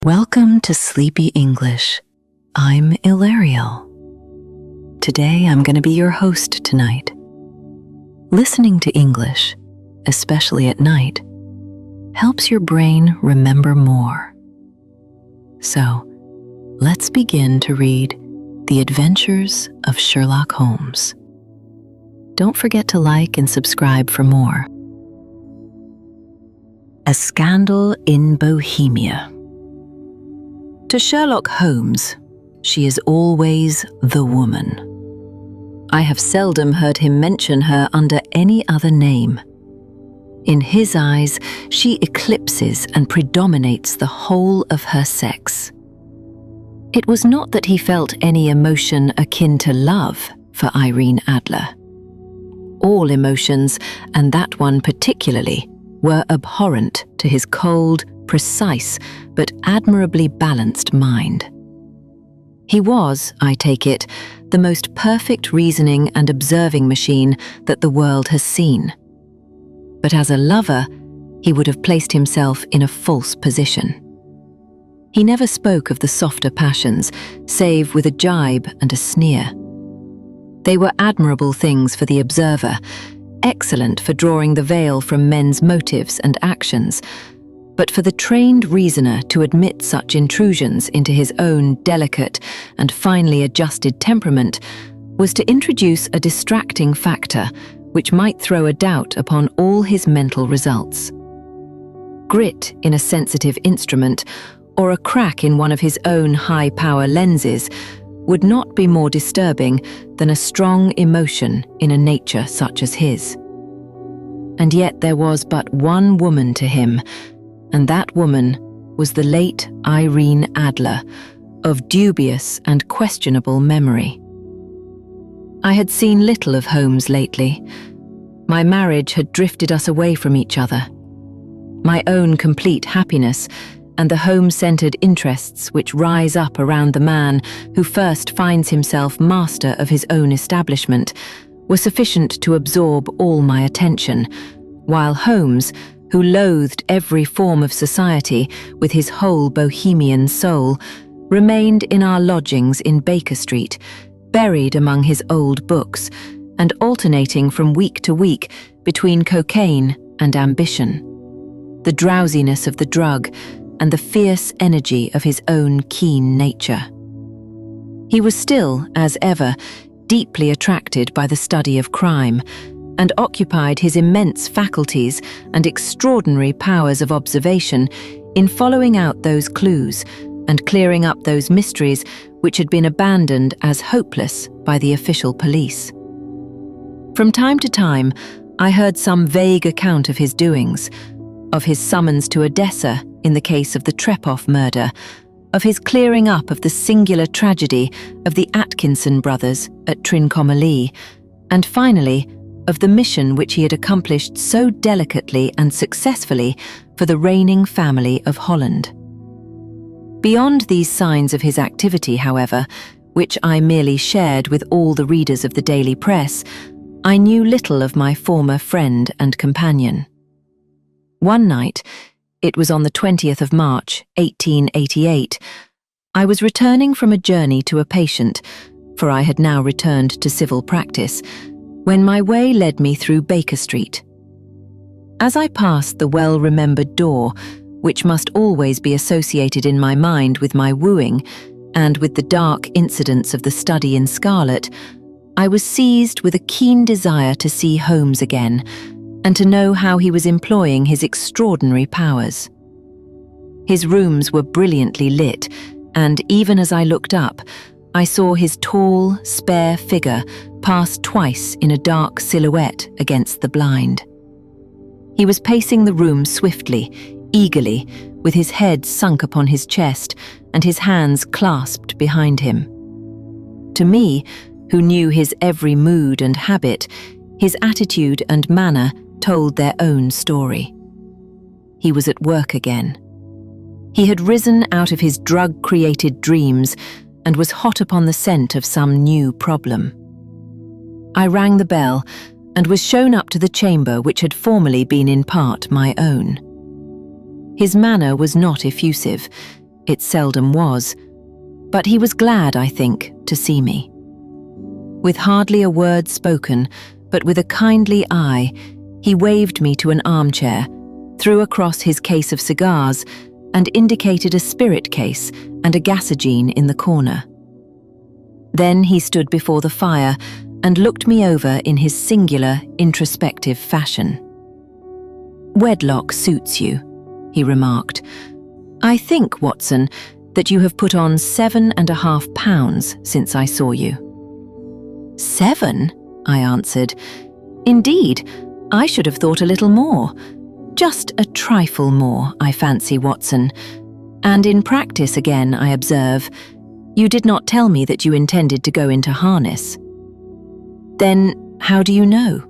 Welcome to Sleepy English. I'm Ilariel. Today I'm going to be your host tonight. Listening to English, especially at night, helps your brain remember more. So, let's begin to read The Adventures of Sherlock Holmes. Don't forget to like and subscribe for more. A Scandal in Bohemia. To Sherlock Holmes, she is always the woman. I have seldom heard him mention her under any other name. In his eyes, she eclipses and predominates the whole of her sex. It was not that he felt any emotion akin to love for Irene Adler. All emotions, and that one particularly, were abhorrent to his cold, precise, but admirably balanced mind. He was, I take it, the most perfect reasoning and observing machine that the world has seen. But as a lover, he would have placed himself in a false position. He never spoke of the softer passions, save with a jibe and a sneer. They were admirable things for the observer, excellent for drawing the veil from men's motives and actions, but for the trained reasoner to admit such intrusions into his own delicate and finely adjusted temperament was to introduce a distracting factor which might throw a doubt upon all his mental results. Grit in a sensitive instrument or a crack in one of his own high-power lenses would not be more disturbing than a strong emotion in a nature such as his. And yet there was but one woman to him, and that woman was the late Irene Adler, of dubious and questionable memory. I had seen little of Holmes lately. My marriage had drifted us away from each other. My own complete happiness and the home-centered interests which rise up around the man who first finds himself master of his own establishment were sufficient to absorb all my attention, while Holmes, who loathed every form of society with his whole bohemian soul, remained in our lodgings in Baker Street, buried among his old books, and alternating from week to week between cocaine and ambition, the drowsiness of the drug and the fierce energy of his own keen nature. He was still, as ever, deeply attracted by the study of crime, and occupied his immense faculties and extraordinary powers of observation in following out those clues and clearing up those mysteries which had been abandoned as hopeless by the official police. From time to time, I heard some vague account of his doings, of his summons to Odessa in the case of the Trepoff murder, of his clearing up of the singular tragedy of the Atkinson brothers at Trincomalee, and finally, of the mission which he had accomplished so delicately and successfully for the reigning family of Holland. Beyond these signs of his activity, however, which I merely shared with all the readers of the daily press, I knew little of my former friend and companion. One night, it was on the 20th of March, 1888, I was returning from a journey to a patient, for I had now returned to civil practice, when my way led me through Baker Street. As I passed the well-remembered door, which must always be associated in my mind with my wooing, and with the dark incidents of the study in scarlet, I was seized with a keen desire to see Holmes again, and to know how he was employing his extraordinary powers. His rooms were brilliantly lit, and even as I looked up, I saw his tall, spare figure pass twice in a dark silhouette against the blind. He was pacing the room swiftly, eagerly, with his head sunk upon his chest and his hands clasped behind him. To me, who knew his every mood and habit, his attitude and manner told their own story. He was at work again. He had risen out of his drug-created dreams and was hot upon the scent of some new problem. I rang the bell and was shown up to the chamber which had formerly been in part my own. His manner was not effusive. it seldom was, but he was glad, I think, to see me. With hardly a word spoken, but with a kindly eye, he waved me to an armchair, threw across his case of cigars, and indicated a spirit case and a gasogene in the corner. Then he stood before the fire and looked me over in his singular, introspective fashion. "Wedlock suits you," he remarked. "I think, Watson, that you have put on 7.5 pounds since I saw you." "7?" I answered. "Indeed, I should have thought a little more. Just a trifle more, I fancy, Watson. And in practice again, I observe. You did not tell me that you intended to go into harness." "Then how do you know?"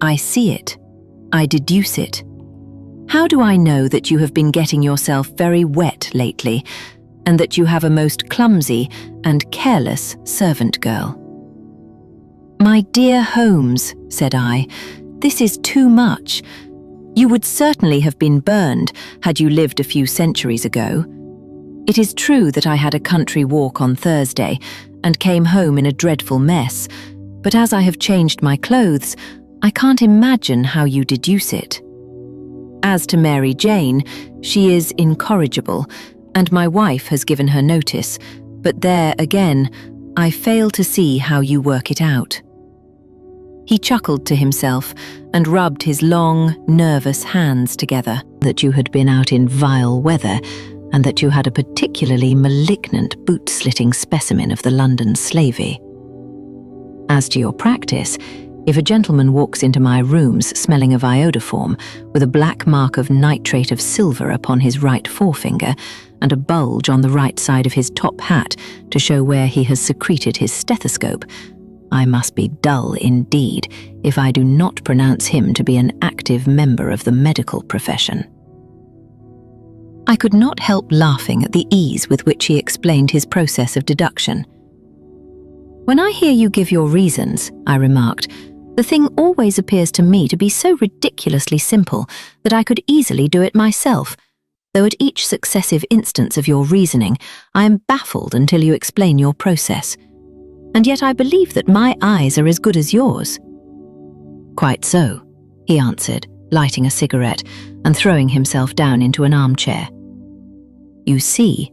"I see it. I deduce it. How do I know that you have been getting yourself very wet lately, and that you have a most clumsy and careless servant girl?" "My dear Holmes," said I, "this is too much. You would certainly have been burned had you lived a few centuries ago. It is true that I had a country walk on Thursday and came home in a dreadful mess, but as I have changed my clothes, I can't imagine how you deduce it. As to Mary Jane, she is incorrigible, and my wife has given her notice, but there again, I fail to see how you work it out." He chuckled to himself and rubbed his long, nervous hands together. "That you had been out in vile weather, and that you had a particularly malignant boot-slitting specimen of the London slavey. As to your practice, if a gentleman walks into my rooms smelling of iodoform, with a black mark of nitrate of silver upon his right forefinger, and a bulge on the right side of his top hat to show where he has secreted his stethoscope, I must be dull indeed if I do not pronounce him to be an active member of the medical profession." I could not help laughing at the ease with which he explained his process of deduction. "When I hear you give your reasons," I remarked, "the thing always appears to me to be so ridiculously simple that I could easily do it myself, though at each successive instance of your reasoning I am baffled until you explain your process. And yet I believe that my eyes are as good as yours." "Quite so," he answered, lighting a cigarette and throwing himself down into an armchair. "You see,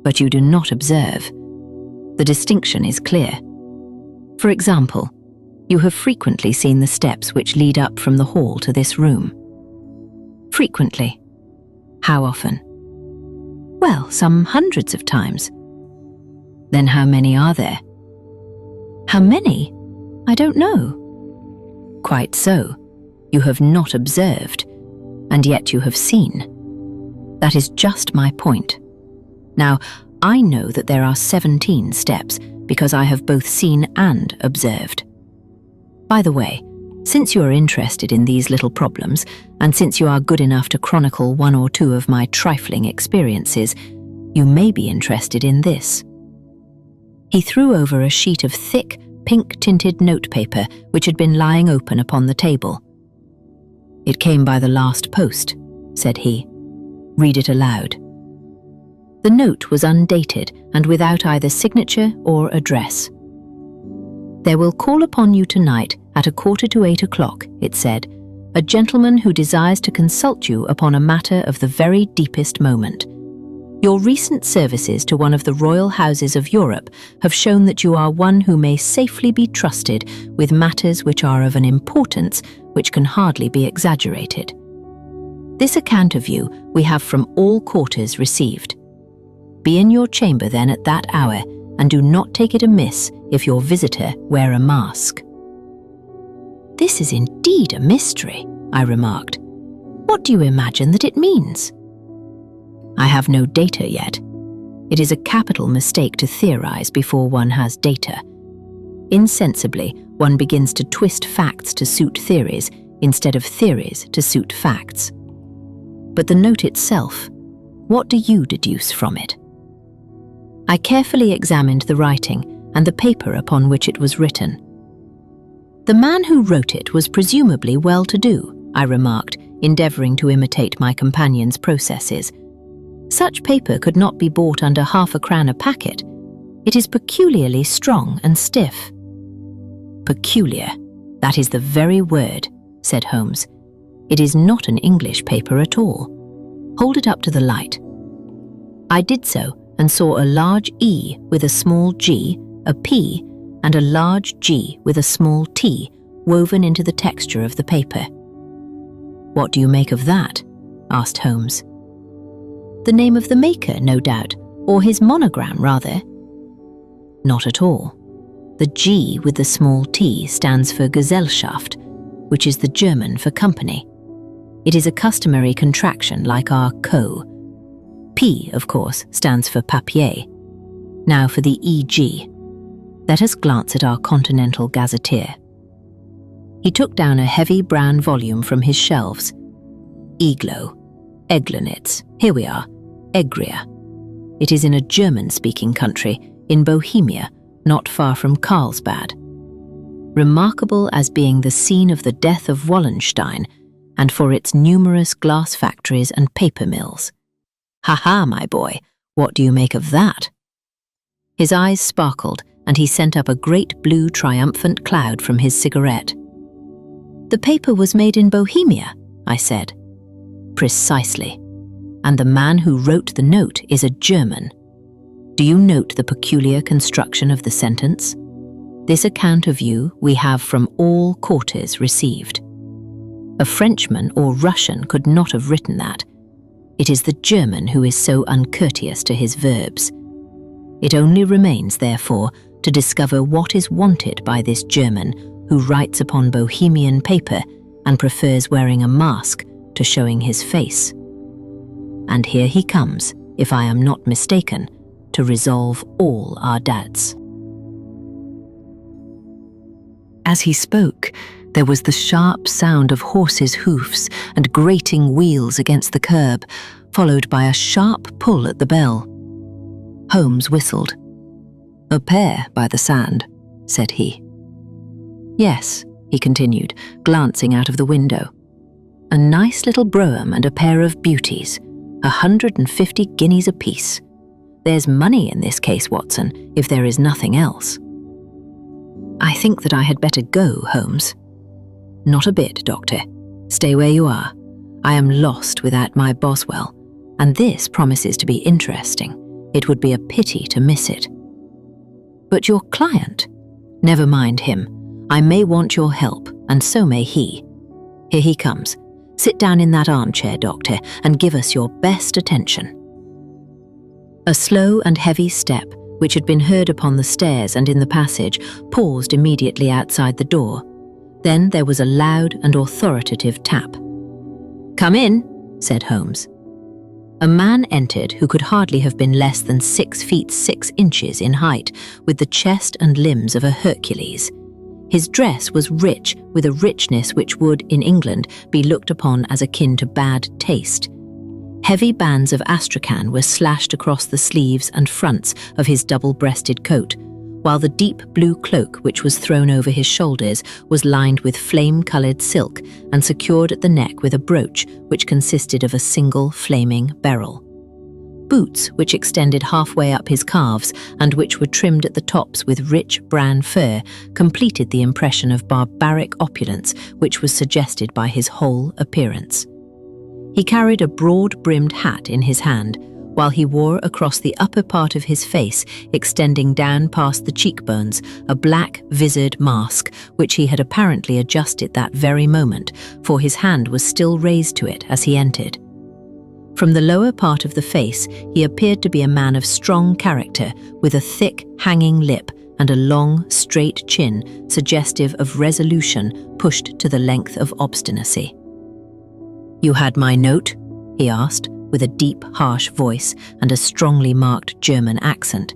but you do not observe. The distinction is clear. For example, you have frequently seen the steps which lead up from the hall to this room." "Frequently." "How often?" "Well, some hundreds of times." "Then how many are there?" "How many? I don't know." "Quite so. You have not observed, and yet you have seen. That is just my point. Now, I know that there are 17 steps because I have both seen and observed. By the way, since you are interested in these little problems, and since you are good enough to chronicle one or two of my trifling experiences, you may be interested in this." He threw over a sheet of thick, pink-tinted notepaper which had been lying open upon the table. "It came by the last post," said he. "Read it aloud." The note was undated and without either signature or address. "There will call upon you tonight at 7:45, it said, "a gentleman who desires to consult you upon a matter of the very deepest moment. Your recent services to one of the royal houses of Europe have shown that you are one who may safely be trusted with matters which are of an importance which can hardly be exaggerated. This account of you we have from all quarters received. Be in your chamber then at that hour, and do not take it amiss if your visitor wear a mask." "This is indeed a mystery," I remarked. "What do you imagine that it means?" "I have no data yet. It is a capital mistake to theorize before one has data. Insensibly, one begins to twist facts to suit theories instead of theories to suit facts. But the note itself, what do you deduce from it?" I carefully examined the writing and the paper upon which it was written. "The man who wrote it was presumably well-to-do," I remarked, endeavoring to imitate my companion's processes. Such paper could not be bought under ½ a packet. It is peculiarly strong and stiff." "Peculiar, that is the very word," said Holmes. "It is not an English paper at all. Hold it up to the light." I did so and saw a large E with a small g, a P, and a large G with a small t woven into the texture of the paper. "What do you make of that?" asked Holmes. "The name of the maker, no doubt, or his monogram, rather." "Not at all. The G with the small t stands for Gesellschaft, which is the German for company. It is a customary contraction like our co. P, of course, stands for papier. Now for the EG. Let us glance at our Continental Gazetteer." He took down a heavy brown volume from his shelves. "Iglo, Eglanitz, here we are, Egria. It is in a German-speaking country, in Bohemia, not far from Carlsbad. Remarkable as being the scene of the death of Wallenstein, and for its numerous glass factories and paper mills. Ha-ha, my boy, what do you make of that?" His eyes sparkled, and he sent up a great blue triumphant cloud from his cigarette. "The paper was made in Bohemia," I said. "Precisely. And the man who wrote the note is a German. Do you note the peculiar construction of the sentence? This account of you we have from all quarters received. A Frenchman or Russian could not have written that. It is the German who is so uncourteous to his verbs. It only remains, therefore, to discover what is wanted by this German who writes upon Bohemian paper and prefers wearing a mask to showing his face. And here he comes, if I am not mistaken, to resolve all our doubts." As he spoke, there was the sharp sound of horses' hoofs and grating wheels against the curb, followed by a sharp pull at the bell. Holmes whistled. "A pair, by the sand," said he. "Yes," he continued, glancing out of the window. "A nice little brougham and a pair of beauties, 150 guineas apiece. There's money in this case, Watson, if there is nothing else." "I think that I had better go, Holmes." "Not a bit, Doctor. Stay where you are. I am lost without my Boswell, and this promises to be interesting. It would be a pity to miss it." "But your client?" "Never mind him. I may want your help, and so may he. Here he comes. Sit down in that armchair, Doctor, and give us your best attention." A slow and heavy step, which had been heard upon the stairs and in the passage, paused immediately outside the door. Then there was a loud and authoritative tap. "Come in," said Holmes. A man entered who could hardly have been less than 6 feet 6 inches in height, with the chest and limbs of a Hercules. His dress was rich, with a richness which would, in England, be looked upon as akin to bad taste. Heavy bands of astrakhan were slashed across the sleeves and fronts of his double-breasted coat, while the deep blue cloak which was thrown over his shoulders was lined with flame-coloured silk and secured at the neck with a brooch which consisted of a single flaming beryl. Boots which extended halfway up his calves and which were trimmed at the tops with rich brown fur completed the impression of barbaric opulence which was suggested by his whole appearance. He carried a broad-brimmed hat in his hand, while he wore across the upper part of his face, extending down past the cheekbones, a black visored mask which he had apparently adjusted that very moment, for his hand was still raised to it as he entered. From the lower part of the face, he appeared to be a man of strong character, with a thick, hanging lip and a long, straight chin, suggestive of resolution pushed to the length of obstinacy. "You had my note?" he asked, with a deep, harsh voice and a strongly marked German accent.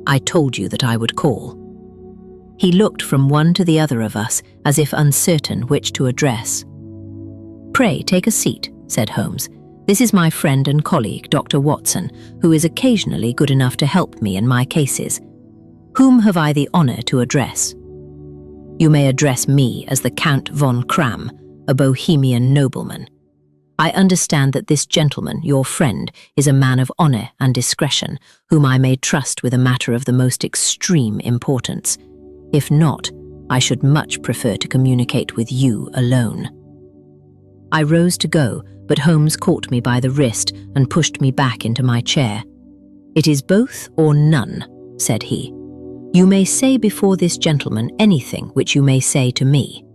"I told you that I would call." He looked from one to the other of us, as if uncertain which to address. "Pray take a seat," said Holmes. "This is my friend and colleague, Dr. Watson, who is occasionally good enough to help me in my cases. Whom have I the honour to address?" "You may address me as the Count von Kram, a Bohemian nobleman. I understand that this gentleman, your friend, is a man of honour and discretion, whom I may trust with a matter of the most extreme importance. If not, I should much prefer to communicate with you alone." I rose to go, but Holmes caught me by the wrist and pushed me back into my chair. "It is both or none," said he. "You may say before this gentleman anything which you may say to me."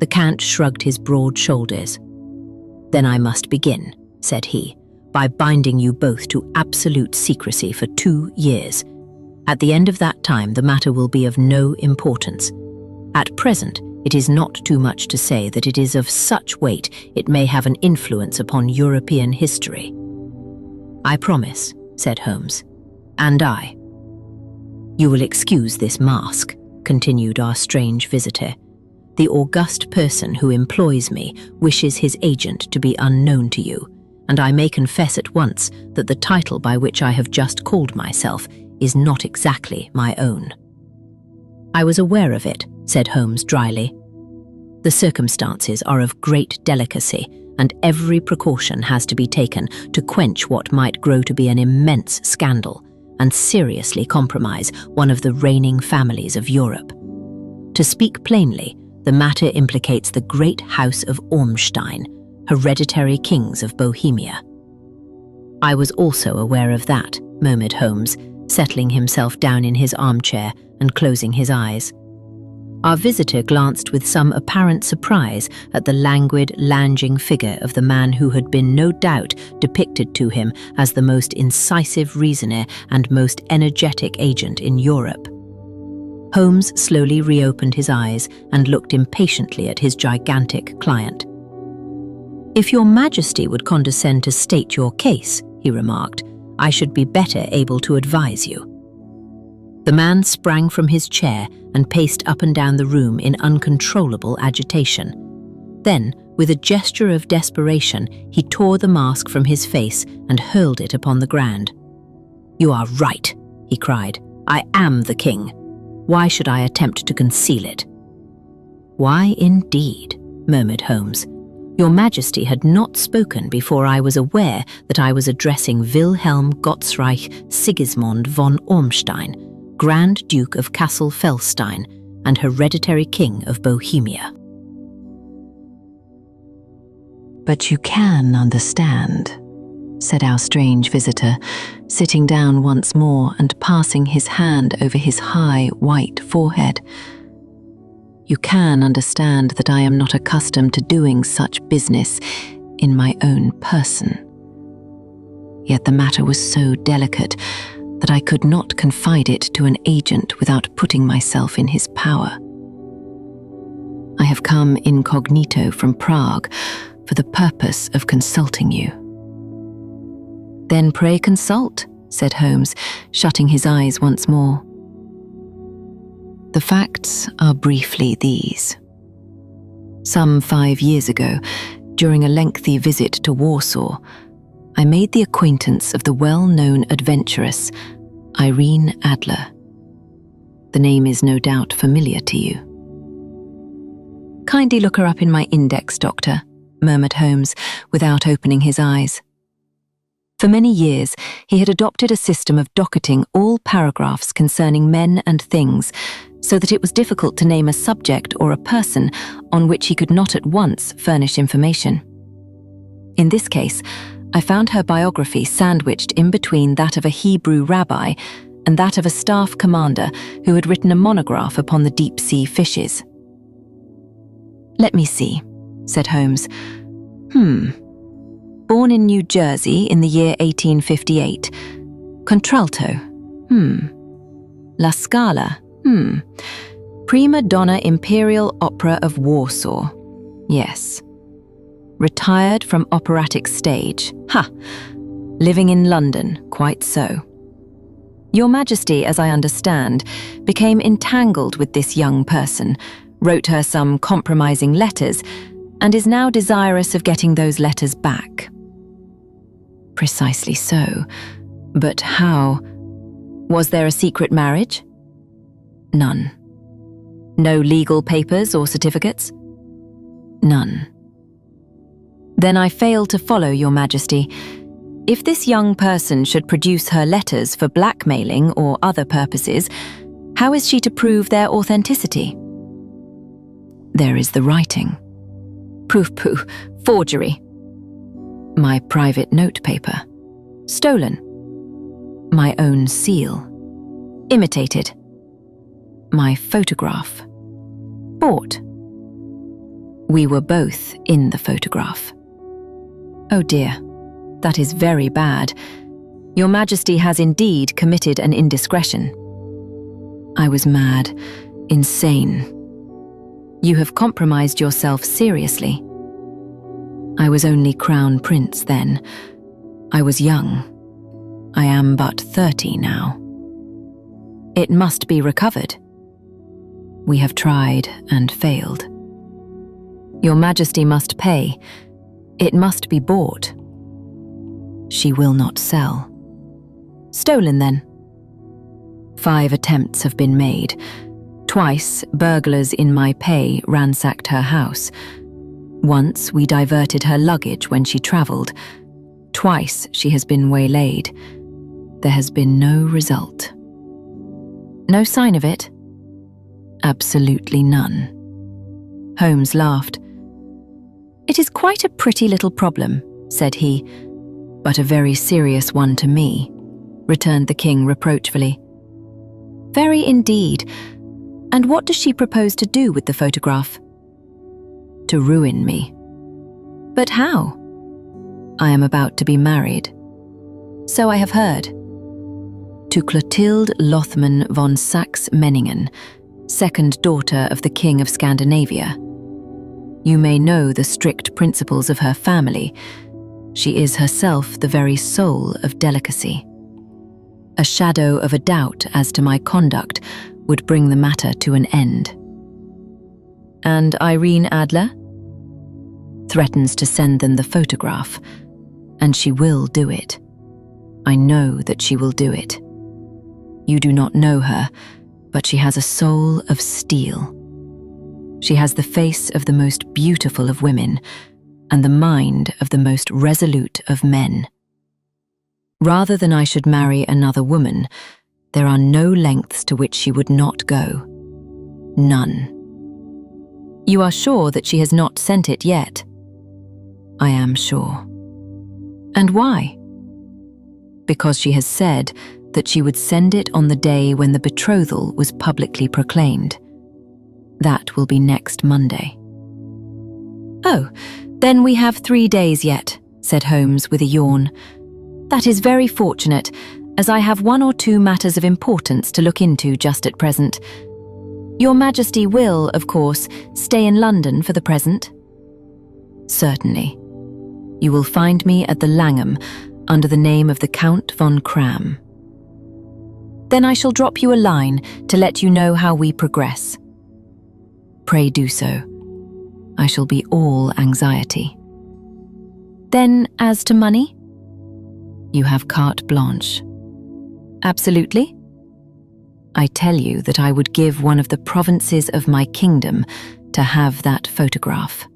The Count shrugged his broad shoulders. "Then I must begin," said he, "by binding you both to absolute secrecy for 2 years. At the end of that time, the matter will be of no importance. At present, it is not too much to say that it is of such weight it may have an influence upon European history." "I promise," said Holmes. "And I." "You will excuse this mask," continued our strange visitor. "The august person who employs me wishes his agent to be unknown to you, and I may confess at once that the title by which I have just called myself is not exactly my own." "I was aware of it," said Holmes dryly. "The circumstances are of great delicacy, and every precaution has to be taken to quench what might grow to be an immense scandal and seriously compromise one of the reigning families of Europe. To speak plainly, the matter implicates the great house of Ormstein, hereditary kings of Bohemia." "I was also aware of that," murmured Holmes, settling himself down in his armchair and closing his eyes. Our visitor glanced with some apparent surprise at the languid, lounging figure of the man who had been no doubt depicted to him as the most incisive reasoner and most energetic agent in Europe. Holmes slowly reopened his eyes and looked impatiently at his gigantic client. "If your Majesty would condescend to state your case," he remarked, "I should be better able to advise you." The man sprang from his chair and paced up and down the room in uncontrollable agitation. Then, with a gesture of desperation, he tore the mask from his face and hurled it upon the ground. "You are right," he cried. "I am the king. Why should I attempt to conceal it?" "Why indeed?" murmured Holmes. "Your Majesty had not spoken before I was aware that I was addressing Wilhelm Gottsreich Sigismund von Ormstein, Grand Duke of Kassel-Felstein and hereditary King of Bohemia." "But you can understand," said our strange visitor, sitting down once more and passing his hand over his high, white forehead. "You can understand that I am not accustomed to doing such business in my own person. Yet the matter was so delicate that I could not confide it to an agent without putting myself in his power. I have come incognito from Prague for the purpose of consulting you." "Then pray consult," said Holmes, shutting his eyes once more. "The facts are briefly these. Some 5 years ago, during a lengthy visit to Warsaw, I made the acquaintance of the well-known adventuress Irene Adler. The name is no doubt familiar to you." "Kindly look her up in my index, Doctor," murmured Holmes, without opening his eyes. For many years, he had adopted a system of docketing all paragraphs concerning men and things, so that it was difficult to name a subject or a person on which he could not at once furnish information. In this case, I found her biography sandwiched in between that of a Hebrew rabbi and that of a staff commander who had written a monograph upon the deep-sea fishes. "Let me see," said Holmes. Born in New Jersey in the year 1858. Contralto. La Scala. Prima Donna Imperial Opera of Warsaw. Yes. Retired from operatic stage. Living in London, quite so. Your Majesty, as I understand, became entangled with this young person, wrote her some compromising letters, and is now desirous of getting those letters back." "Precisely so. But how? Was there a secret marriage?" "None." "No legal papers or certificates?" "None." Then I fail to follow, Your Majesty. If this young person should produce her letters for blackmailing or other purposes, how is she to prove their authenticity? There is the writing. Pooh, forgery. My private notepaper. Stolen. My own seal. Imitated. My photograph. Bought. We were both in the photograph. Oh dear, that is very bad. Your Majesty has indeed committed an indiscretion. I was mad, insane. You have compromised yourself seriously. I was only Crown Prince then. I was young. I am but 30 now. It must be recovered. We have tried and failed. Your Majesty must pay. It must be bought. She will not sell. Stolen then. 5 attempts have been made. Twice, burglars in my pay ransacked her house. Once, we diverted her luggage when she travelled. Twice, she has been waylaid. There has been no result. No sign of it? Absolutely none. Holmes laughed. It is quite a pretty little problem, said he, but a very serious one to me, returned the king reproachfully. Very indeed. And what does she propose to do with the photograph? To ruin me. But how? I am about to be married. So I have heard. To Clotilde Lothman von Saxe-Meiningen, second daughter of the King of Scandinavia. You may know the strict principles of her family. She is herself the very soul of delicacy. A shadow of a doubt as to my conduct would bring the matter to an end. And Irene Adler? Threatens to send them the photograph, and she will do it. I know that she will do it. You do not know her, but she has a soul of steel. She has the face of the most beautiful of women, and the mind of the most resolute of men. Rather than I should marry another woman, there are no lengths to which she would not go. None. You are sure that she has not sent it yet? I am sure. And why? Because she has said that she would send it on the day when the betrothal was publicly proclaimed. That will be next Monday. Oh, then we have 3 days yet, said Holmes with a yawn. That is very fortunate, as I have 1 or 2 matters of importance to look into just at present. Your Majesty will, of course, stay in London for the present? Certainly. You will find me at the Langham, under the name of the Count von Cram. Then I shall drop you a line to let you know how we progress. Pray do so. I shall be all anxiety. Then, as to money? You have carte blanche. Absolutely? I tell you that I would give one of the provinces of my kingdom to have that photograph.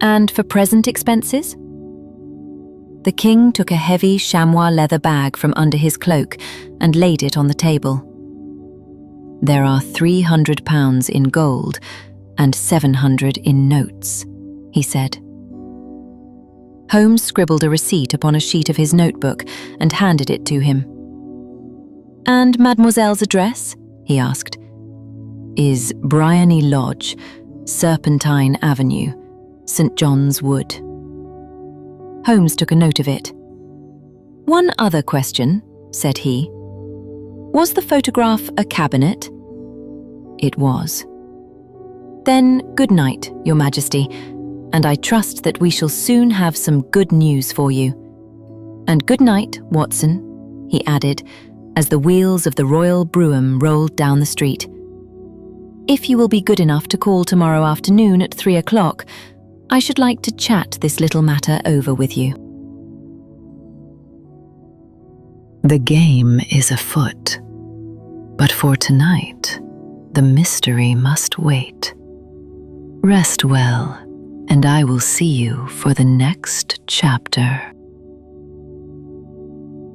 And for present expenses? The king took a heavy chamois leather bag from under his cloak and laid it on the table. There are £300 in gold and 700 in notes, he said. Holmes scribbled a receipt upon a sheet of his notebook and handed it to him. And Mademoiselle's address? He asked. Is Briony Lodge, Serpentine Avenue, St. John's Wood. Holmes took a note of it. One other question, said he. Was the photograph a cabinet? It was. Then good night, Your Majesty, and I trust that we shall soon have some good news for you. And good night, Watson, he added, as the wheels of the royal brougham rolled down the street. If you will be good enough to call tomorrow afternoon at 3 o'clock, I should like to chat this little matter over with you. The game is afoot, but for tonight, the mystery must wait. Rest well and I will see you for the next chapter.